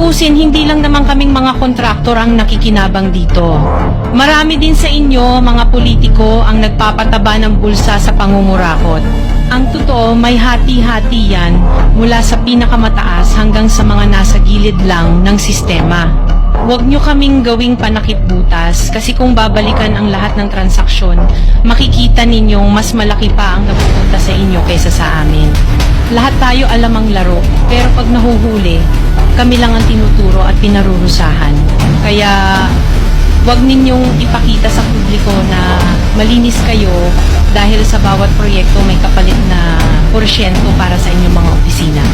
tutuusin, hindi lang naman kaming mga kontraktor ang nakikinabang dito. Marami din sa inyo, mga politiko, ang nagpapataba ng bulsa sa pangungurakot. Ang totoo, may hati-hati yan mula sa pinakamataas hanggang sa mga nasa gilid lang ng sistema. Huwag nyo kaming gawing panakip butas kasi kung babalikan ang lahat ng transaksyon, makikita ninyong mas malaki pa ang napupunta sa inyo kaysa sa amin. Lahat tayo alam ang laro, pero pag nahuhuli, kami lang ang tinuturo at pinarurusahan. Kaya huwag ninyong ipakita sa publiko na malinis kayo dahil sa bawat proyekto may kapalit na porsyento para sa inyong mga opisina.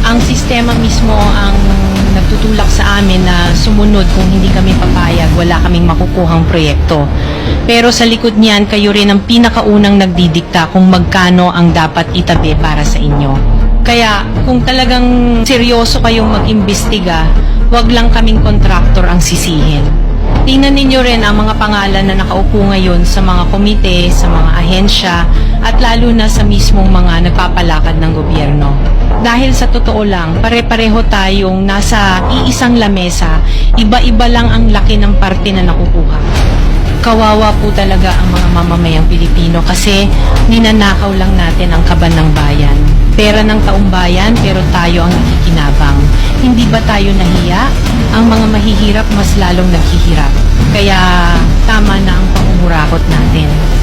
Ang sistema mismo ang nagtutulak sa amin na sumunod. Kung hindi kami papayag, wala kaming makukuhang proyekto. Pero sa likod niyan, kayo rin ang pinakaunang nagdidikta kung magkano ang dapat itabi para sa inyo. Kaya kung talagang seryoso kayong mag-imbestiga, wag lang kaming kontraktor ang sisihin. Tingnan ninyo rin ang mga pangalan na nakaupo ngayon sa mga komite, sa mga ahensya, at lalo na sa mismong mga nagpapalakad ng gobyerno. Dahil sa totoo lang, pare-pareho tayong nasa iisang lamesa, iba-iba lang ang laki ng parte na nakukuha. Kawawa po talaga ang mga mamamayang Pilipino kasi ninanakaw lang natin ang kaban ng bayan. Pera ng taong bayan pero tayo ang nakikinabang. Hindi ba tayo nahiya? Ang mga mahihirap mas lalong naghihirap. Kaya tama na ang pangungurakot natin.